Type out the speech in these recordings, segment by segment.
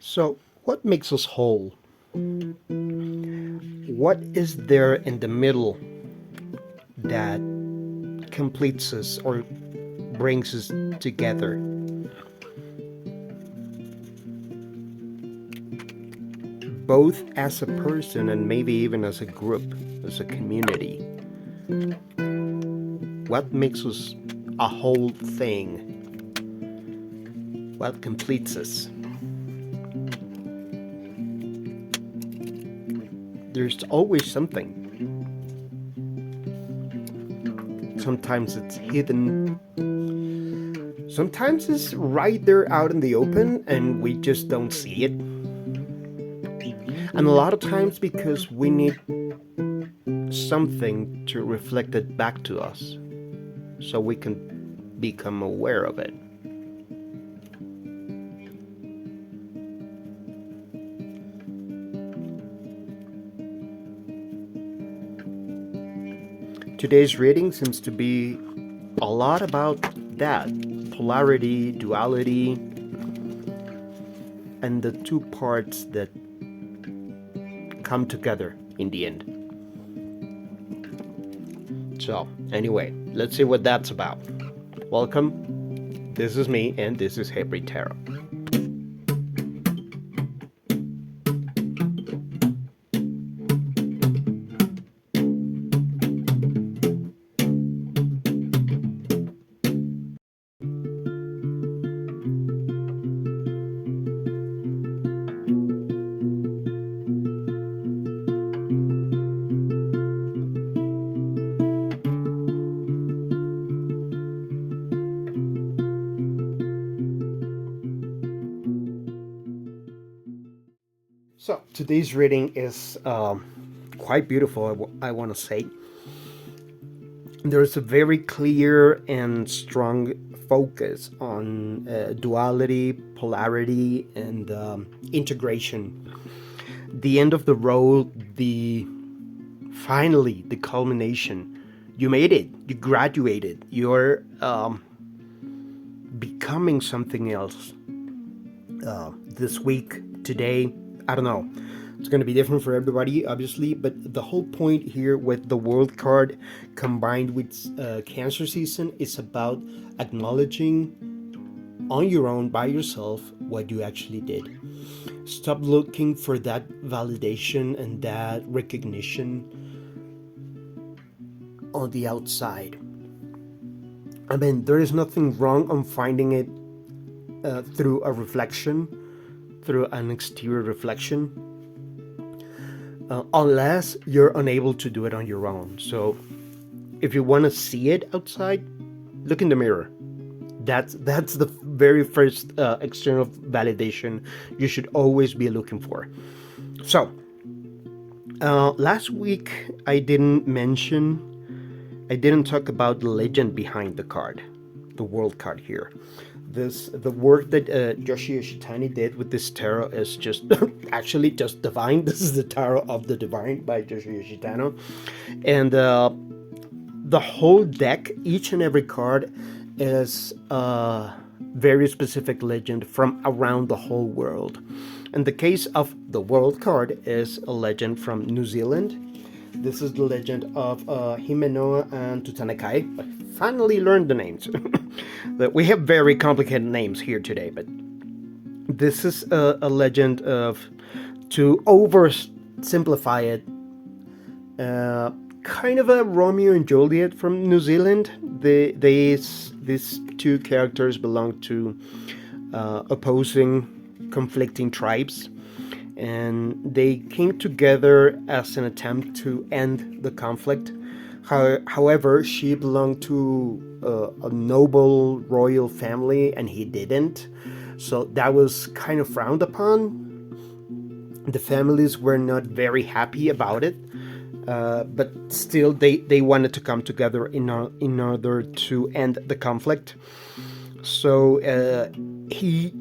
So, what makes us whole? What is there in the middle that completes us or brings us together? Both as a person and maybe even as a group, as a community. What makes us a whole thing? What completes us? There's always something. Sometimes it's hidden. Sometimes it's right there out in the open and we just don't see it. And a lot of times because we need something to reflect it back to us so we can become aware of it. Today's reading seems to be a lot about that polarity, duality, and the two parts that come together in the end. So, anyway, let's see what that's about. Welcome. This is me, and this is Hebrew Tarot. So, today's reading is quite beautiful, I want to say. There's a very clear and strong focus on duality, polarity, and integration. The end of the road, finally the culmination. You made it. You graduated. You're becoming something else. This week, today, I don't know. It's going to be different for everybody, obviously, but the whole point here with the World card combined with Cancer season is about acknowledging on your own, by yourself, what you actually did. Stop looking for that validation and that recognition on the outside. I mean, there is nothing wrong on finding it through a reflection, through an exterior reflection, unless you're unable to do it on your own. So if you want to see it outside, look in the mirror. That's the very first external validation you should always be looking for. So last week I didn't talk about the legend behind the card, the World card here. The work that Yoshi Yoshitani did with this tarot is just actually just divine. This is the tarot of the divine by Yoshi Yoshitani, and the whole deck, each and every card, is a very specific legend from around the whole world. In the case of the World card, is a legend from New Zealand. This is the legend of Himenoa and Tutanakai. I finally learned the names. We have very complicated names here today, but this is a legend of, to oversimplify it, kind of a Romeo and Juliet from New Zealand. These two characters belong to opposing, conflicting tribes, and they came together as an attempt to end the conflict. However, she belonged to a noble royal family and he didn't, so that was kind of frowned upon. The families were not very happy about it, but still they wanted to come together in order to end the conflict. So he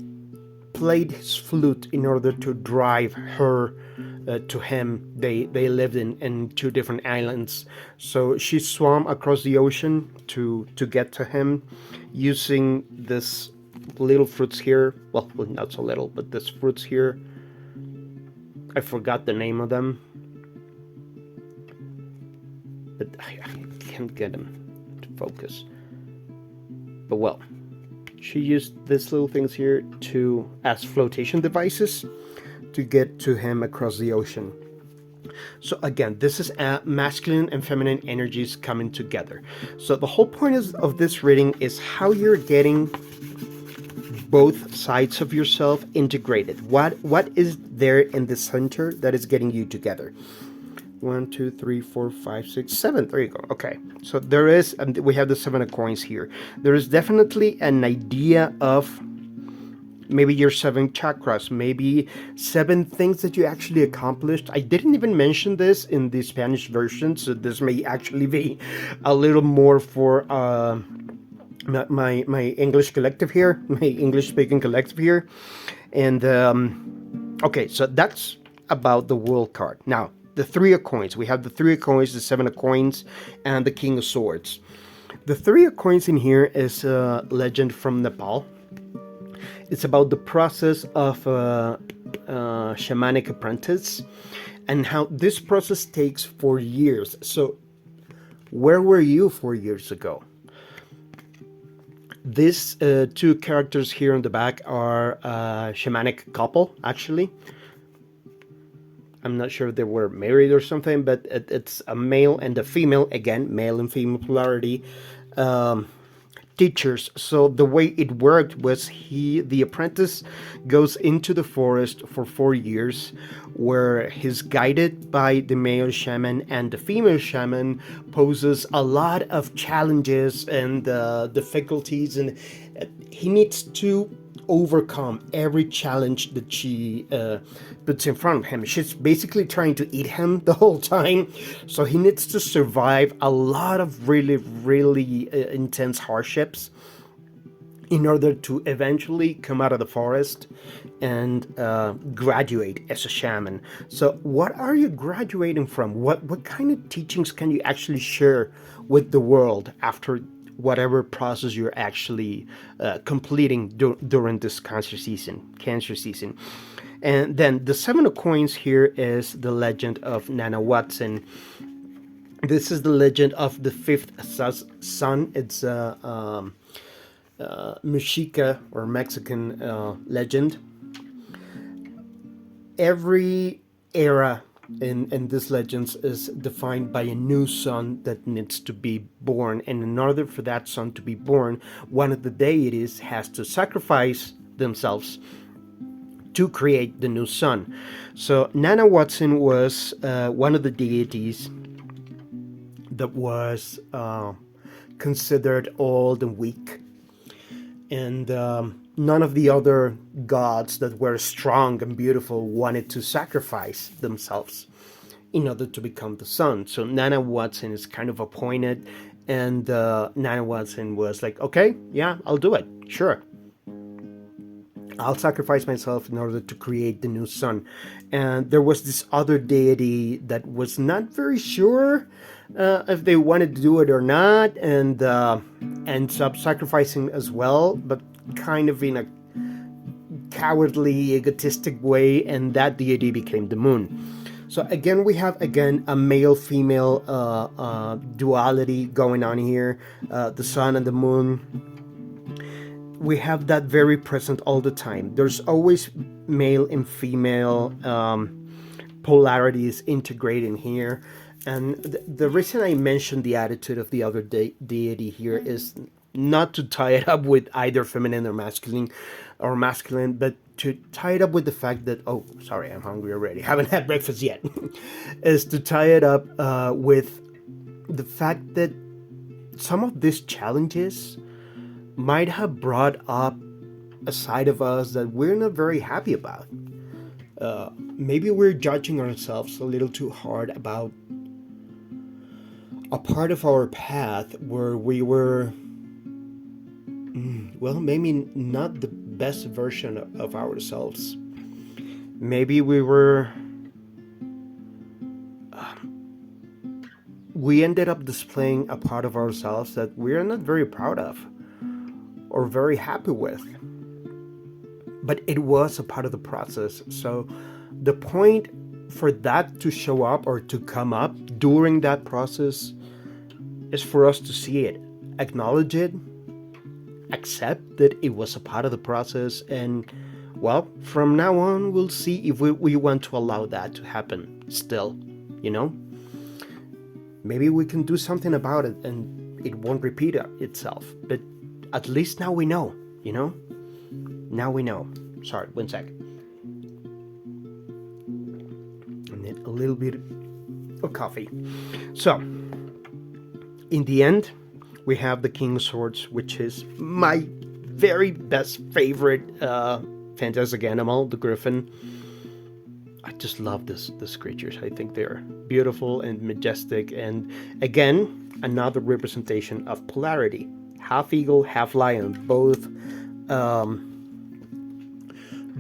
played his flute in order to drive her to him. They lived in two different islands, so she swam across the ocean to get to him using this little fruits here. Well, not so little, but there's fruits here. I forgot the name of them, but I can't get them to focus. But well, she used these little things here to as flotation devices to get to him across the ocean. So again, this is masculine and feminine energies coming together. So the whole point of this reading is how you're getting both sides of yourself integrated. What is there in the center that is getting you together? 1, 2, 3, 4, 5, 6, 7. There you go. Okay, so there is, and we have the 7 of coins here. There is definitely an idea of maybe your 7 chakras, maybe 7 things that you actually accomplished. I didn't even mention this in the Spanish version, so this may actually be a little more for my English collective here, my English speaking collective here. And okay, so that's about the world card. Now, the 3 of coins. We have the 3 of coins, the 7 of coins, and the King of Swords. The 3 of coins in here is a legend from Nepal. It's about the process of a shamanic apprentice and how this process takes 4 years. So where were you 4 years ago? These 2 characters here on the back are a shamanic couple, actually. I'm not sure if they were married or something, but it's a male and a female, again, male and female polarity, teachers. So the way it worked was the apprentice goes into the forest for 4 years, where he's guided by the male shaman, and the female shaman poses a lot of challenges and difficulties, and he needs to overcome every challenge that she puts in front of him. She's basically trying to eat him the whole time, so he needs to survive a lot of really intense hardships in order to eventually come out of the forest and graduate as a shaman. So what are you graduating from? What kind of teachings can you actually share with the world after whatever process you're actually completing during this cancer season? And then the 7 of coins here is the legend of Nana Watson. This is the legend of the 5th sun. It's a Mexica or Mexican legend. Every era in these legends is defined by a new sun that needs to be born, and in order for that sun to be born, one of the deities has to sacrifice themselves to create the new sun. So Nana Watson was one of the deities that was considered old and weak, and none of the other gods that were strong and beautiful wanted to sacrifice themselves in order to become the sun. So Nana Watson is kind of appointed, and Nana Watson was like, okay, yeah, I'll do it, sure. I'll sacrifice myself in order to create the new sun. And there was this other deity that was not very sure if they wanted to do it or not, and ends up sacrificing as well, but kind of in a cowardly, egotistic way, and that deity became the moon. So again, we have a male-female duality going on here, the sun and the moon. We have that very present all the time. There's always male and female polarities integrating here. And the reason I mentioned the attitude of the other deity here is not to tie it up with either feminine or masculine, but to tie it up with the fact that, oh, sorry, I'm hungry already, haven't had breakfast yet, is to tie it up with the fact that some of these challenges might have brought up a side of us that we're not very happy about. Maybe we're judging ourselves a little too hard about a part of our path where we were, well, maybe not the best version of ourselves. Maybe we ended up displaying a part of ourselves that we're not very proud of or very happy with. but it was a part of the process. So the point for that to show up or to come up during that process is for us to see it, acknowledge it, accept that it was a part of the process, and well, from now on we'll see if we want to allow that to happen still, you know? Maybe we can do something about it and it won't repeat itself, but at least now we know, you know? Now we know. Sorry, one sec. And then a little bit of coffee. So, in the end, we have the King of Swords, which is my very best favorite fantastic animal, the griffin. I just love these creatures. I think they're beautiful and majestic, and again, another representation of polarity. Half eagle, half lion,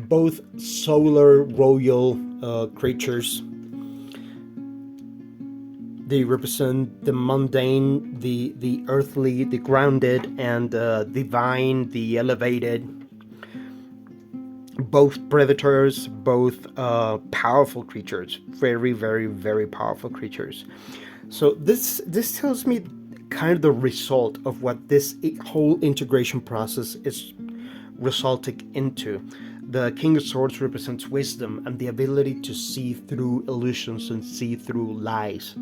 both solar royal creatures. They represent the mundane, the earthly, the grounded, and the divine, the elevated. Both predators, both powerful creatures, very, very, very powerful creatures. So this tells me kind of the result of what this whole integration process is resulting into. The King of Swords represents wisdom and the ability to see through illusions and see through lies.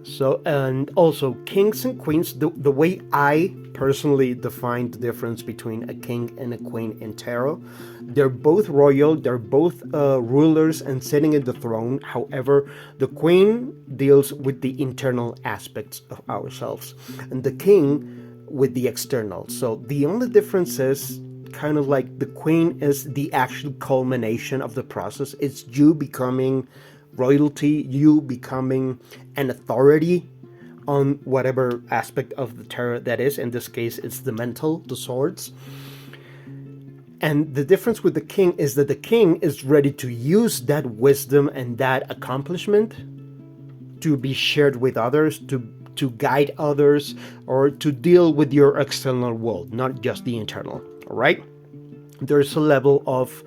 So, and also kings and queens, the way I personally define the difference between a king and a queen in tarot, they're both royal, they're both rulers and sitting in the throne. However, the queen deals with the internal aspects of ourselves and the king with the external. So the only difference is kind of like the queen is the actual culmination of the process. It's you becoming royalty, you becoming an authority on whatever aspect of the tarot that is. In this case, it's the mental, the swords. And the difference with the king is that the king is ready to use that wisdom and that accomplishment to be shared with others, to guide others, or to deal with your external world, not just the internal. All right? There's a level of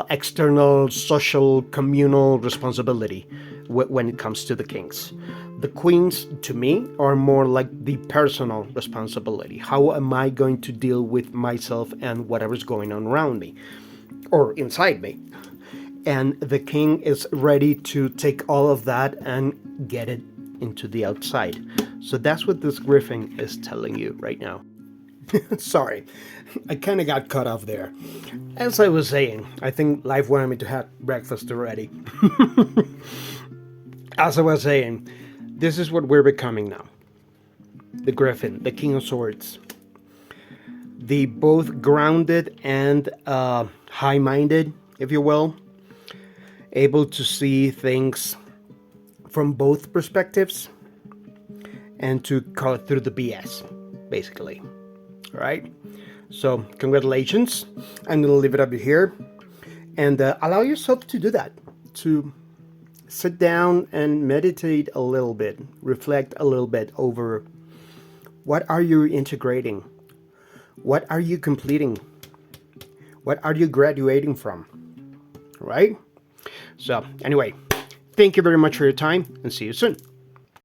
external, social, communal responsibility when it comes to the kings. The queens, to me, are more like the personal responsibility. How am I going to deal with myself and whatever's going on around me or inside me? And the king is ready to take all of that and get it into the outside. So that's what this griffin is telling you right now. Sorry, I kind of got cut off there. As I was saying, I think life wanted me to have breakfast already. As I was saying, this is what we're becoming now. The griffin, the King of Swords. The both grounded and high-minded, if you will. Able to see things from both perspectives and to cut through the BS, basically. All right? So, congratulations. I'm going to leave it up here. And allow yourself to do that. To sit down and meditate a little bit. Reflect a little bit over what are you integrating? What are you completing? What are you graduating from? Right? So, anyway, thank you very much for your time and see you soon.